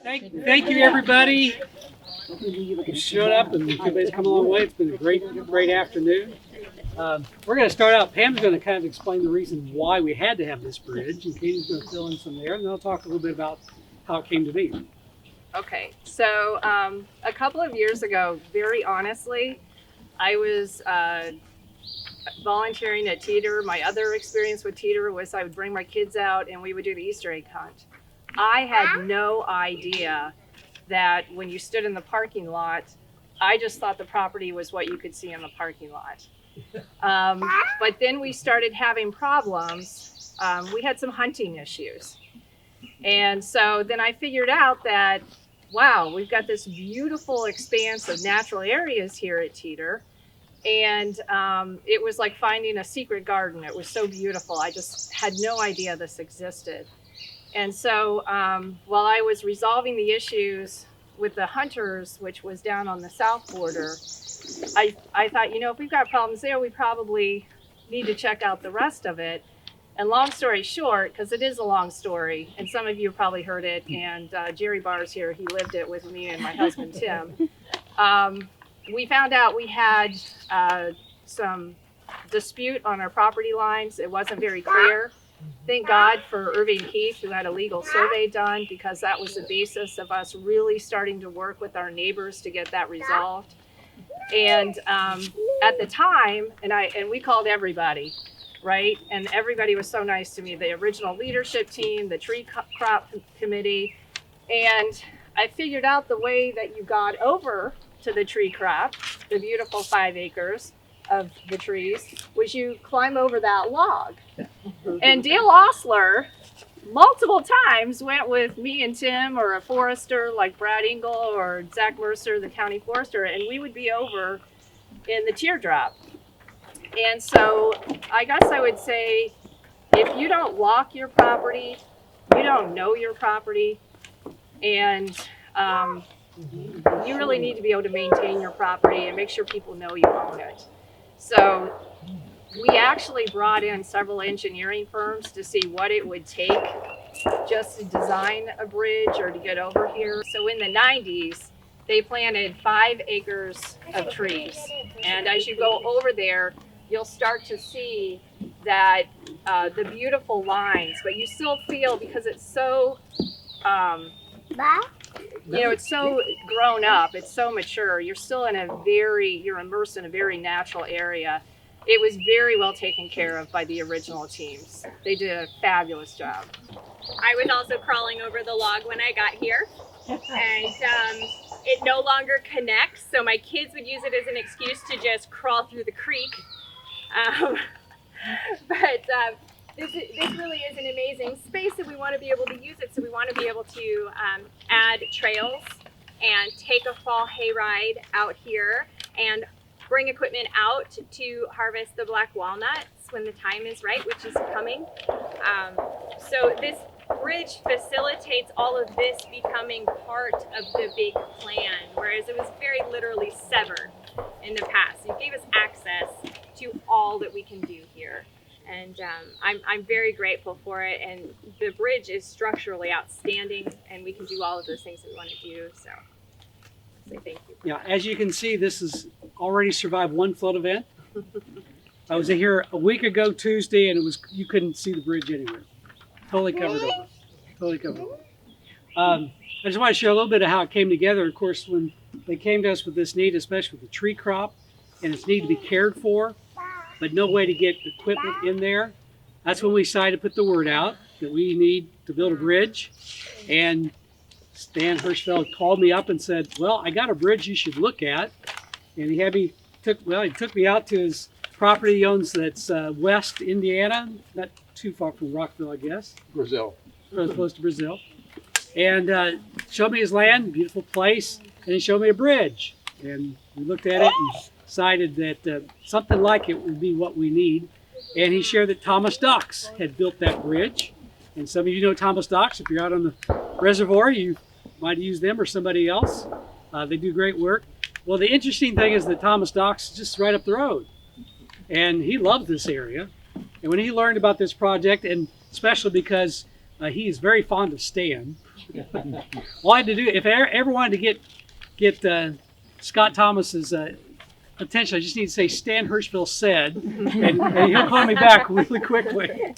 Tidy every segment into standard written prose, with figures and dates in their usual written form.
Thank you, everybody. You showed up and everybody's come a long way. It's been a great afternoon. We're going to start out. Pam's going to kind of explain the reason why we had to have this bridge, and Katy's going to fill in some there, and then I'll talk a little bit about how it came to be. Okay, so a couple of years ago, very honestly, I was volunteering at Teter. My other experience with Teter was I would bring my kids out and we would do the Easter egg hunt. I had no idea that when you stood in the parking lot, I just thought the property was what you could see in the parking lot. But then we started having problems. We had some hunting issues. And so then I figured out that, wow, we've got this beautiful expanse of natural areas here at Teter. And it was like finding a secret garden. It was so beautiful. I just had no idea this existed. And so while I was resolving the issues with the hunters, which was down on the south border, I thought, if we've got problems there, we probably need to check out the rest of it. And long story short, because it is a long story, and some of you have probably heard it, and Jerry Barr's here, he lived it with me and my husband, Tim. We found out we had some dispute on our property lines. It wasn't very clear. Thank God for Irving Keith, who had a legal survey done, because that was the basis of us really starting to work with our neighbors to get that resolved. And at the time, and we called everybody, right? And everybody was so nice to me, the original leadership team, the tree crop committee. And I figured out the way that you got over to the tree crop, the beautiful 5 acres of the trees, was you climb over that log. And Dale Osler multiple times went with me and Tim, or a forester like Brad Engel or Zach Mercer, the county forester, and we would be over in the teardrop. And so I guess I would say, if you don't walk your property, you don't know your property, and you really need to be able to maintain your property and make sure people know you own it. So we actually brought in several engineering firms to see what it would take just to design a bridge or to get over here. So in the 90s, they planted 5 acres of trees. And as you go over there, you'll start to see that the beautiful lines, but you still feel, because it's so, it's so grown up, it's so mature, you're still you're immersed in a very natural area. It was very well taken care of by the original teams. They did a fabulous job. I was also crawling over the log when I got here, and it no longer connects, so my kids would use it as an excuse to just crawl through the creek. But this really is an amazing space, and we want to be able to use it. So we want to be able to add trails and take a fall hayride out here and bring equipment out to harvest the black walnuts when the time is right, which is coming. So this bridge facilitates all of this becoming part of the big plan, whereas it was very literally severed in the past. It gave us access to all that we can do here. And I'm very grateful for it. And the bridge is structurally outstanding, and we can do all of those things that we want to do. So I say thank you. Yeah, as you can see, this has already survived one flood event. I was here a week ago Tuesday, and you couldn't see the bridge anywhere. Totally covered over. Totally covered over. I just want to share a little bit of how it came together. Of course, when they came to us with this need, especially with the tree crop, and its need to be cared for, but no way to get equipment in there, that's when we decided to put the word out that we need to build a bridge. And Stan Hirschfeld called me up and said, well, I got a bridge you should look at. And he took me out to his property he owns that's west Indiana, not too far from Rockville, I guess. Brazil. Close to Brazil. And showed me his land, beautiful place, and he showed me a bridge. And we looked at it and decided that something like it would be what we need. And he shared that Thomas Docks had built that bridge. And some of you know Thomas Docks. If you're out on the reservoir, you might use them or somebody else. They do great work. Well, the interesting thing is that Thomas Docks is just right up the road. And he loves this area. And when he learned about this project, and especially because He is very fond of Stan. All I had to do, if I ever wanted to get Scott Thomas's attention, I just need to say Stan Hirschfeld said, and he'll call me back really quickly.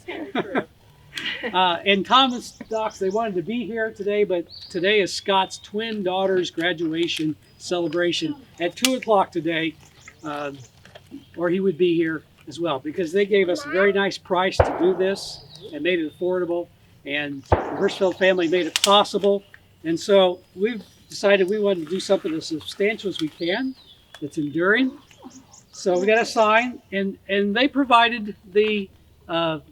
And Thomas Docs, they wanted to be here today, but today is Scott's twin daughter's graduation celebration at 2 o'clock today, or he would be here as well, because they gave us a very nice price to do this and made it affordable, and the Hirschfeld family made it possible. And so we've decided we wanted to do something as substantial as we can, that's enduring. So we got a sign, and they provided the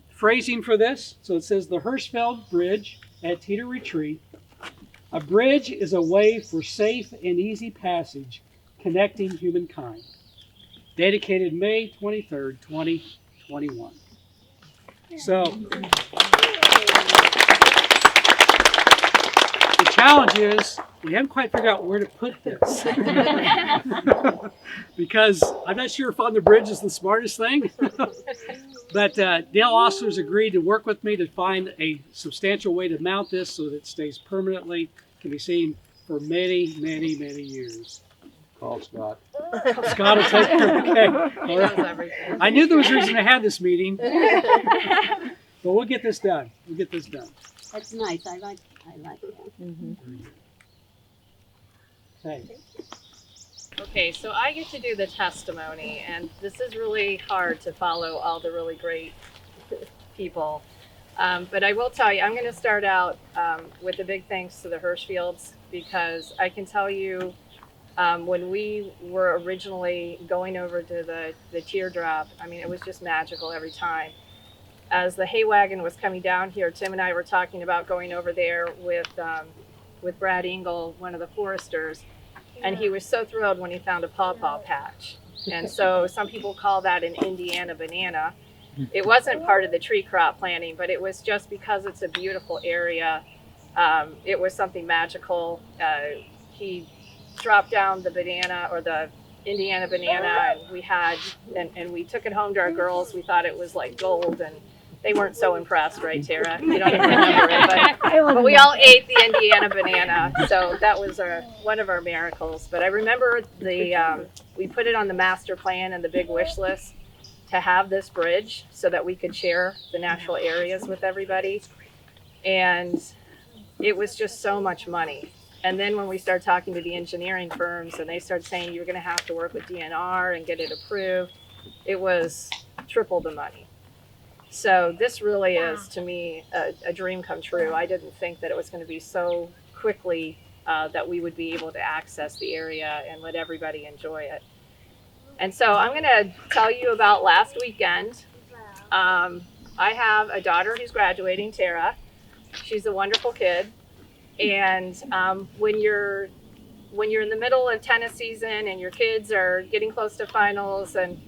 phrasing for this. So it says, the Hirschfeld Bridge at Teter Retreat. A bridge is a way for safe and easy passage connecting humankind. Dedicated May 23rd, 2021. So the challenge is we haven't quite figured out where to put this. Because I'm not sure if on the bridge is the smartest thing. But Dale Osler's agreed to work with me to find a substantial way to mount this so that it stays permanently, can be seen for many, many, many years. Call Scott. Scott will take care. Okay. He All knows right. everything. I knew there was a reason to have this meeting, but we'll get this done. We'll get this done. That's nice. I like that. Okay. Okay, so I get to do the testimony, and this is really hard to follow all the really great people. But I will tell you, I'm going to start out with a big thanks to the Hirschfelds, because I can tell you when we were originally going over to the teardrop, I mean, it was just magical every time. As the hay wagon was coming down here, Tim and I were talking about going over there with Brad Engel, one of the foresters, and he was so thrilled when he found a pawpaw patch. And so some people call that an Indiana banana. It wasn't part of the tree crop planting, but it was just because it's a beautiful area. It was something magical. He dropped down the banana, or the Indiana banana, and we took it home to our girls. We thought it was like gold, and they weren't so impressed, right, Tara? You don't even remember it, but we all ate the Indiana banana, so that was one of our miracles. But I remember we put it on the master plan and the big wish list to have this bridge so that we could share the natural areas with everybody, and it was just so much money. And then when we started talking to the engineering firms, and they started saying you're going to have to work with DNR and get it approved, it was triple the money. So this really is, to me, a dream come true. I didn't think that it was going to be so quickly that we would be able to access the area and let everybody enjoy it. And so I'm going to tell you about last weekend. I have a daughter who's graduating, Tara. She's a wonderful kid. And when you're in the middle of tennis season and your kids are getting close to finals, and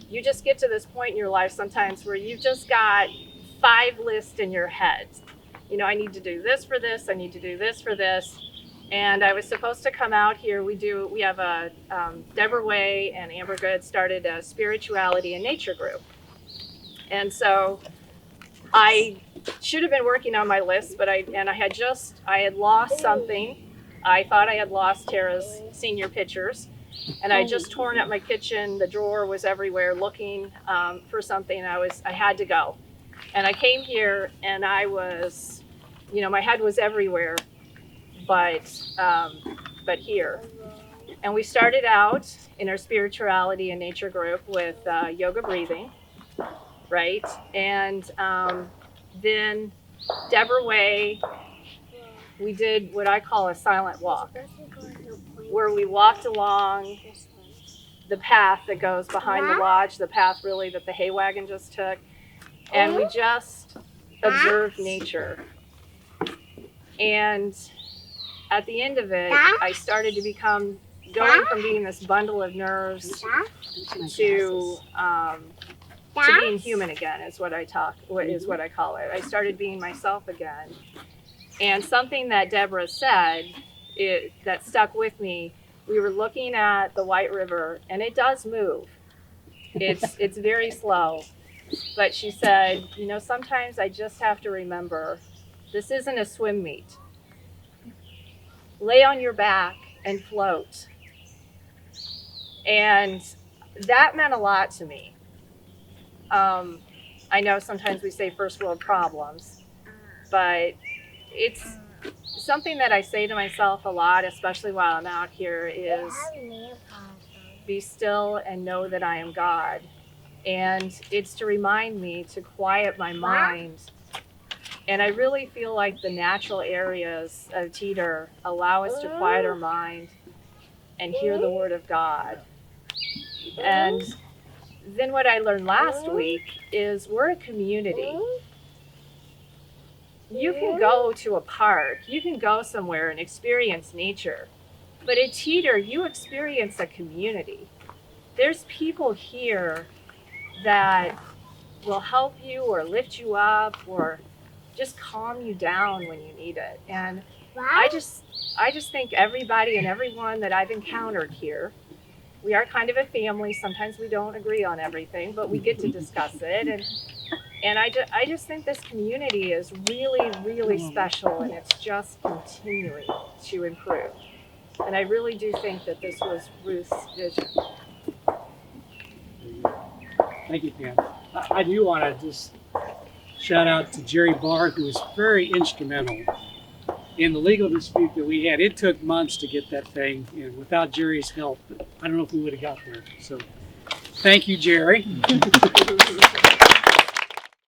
you just get to this point in your life sometimes where you've just got 5 lists in your head. You know, I need to do this for this, I need to do this for this. And I was supposed to come out here. We have a, Deborah Way and Amber Good started a spirituality and nature group. And so I should have been working on my list, but I had lost something. I thought I had lost Tara's senior pictures. And I had just torn up my kitchen. The drawer was everywhere looking for something. I had to go. And I came here and I was, my head was everywhere, but here. And we started out in our spirituality and nature group with yoga breathing, right? And then Deborah Way, we did what I call a silent walk, where we walked along the path that goes behind the lodge, the path really that the hay wagon just took, and we just observed nature. And at the end of it, I started to going from being this bundle of nerves to being human again is what I call it. I started being myself again. And something that Deborah said that stuck with me, we were looking at the White River, and it does move. It's very slow. But she said, sometimes I just have to remember This isn't a swim meet. Lay on your back and float. And that meant a lot to me. I know sometimes we say first world problems, but it's something that I say to myself a lot, especially while I'm out here, is be still and know that I am God. And it's to remind me to quiet my mind. And I really feel like the natural areas of Teter allow us to quiet our mind and hear the word of God. And then what I learned last week is we're a community. You can go to a park, you can go somewhere and experience nature. But at Teter, you experience a community. There's people here that will help you or lift you up or just calm you down when you need it. And I just think everybody and everyone that I've encountered here, we are kind of a family. Sometimes we don't agree on everything, but we get to discuss it. And I just think this community is really, really special, and it's just continuing to improve. And I really do think that this was Ruth's vision. Thank you, Pam. I do want to just shout out to Jerry Barr, who was very instrumental in the legal dispute that we had. It took months to get that thing, and without Jerry's help, I don't know if we would have got there. So thank you, Jerry.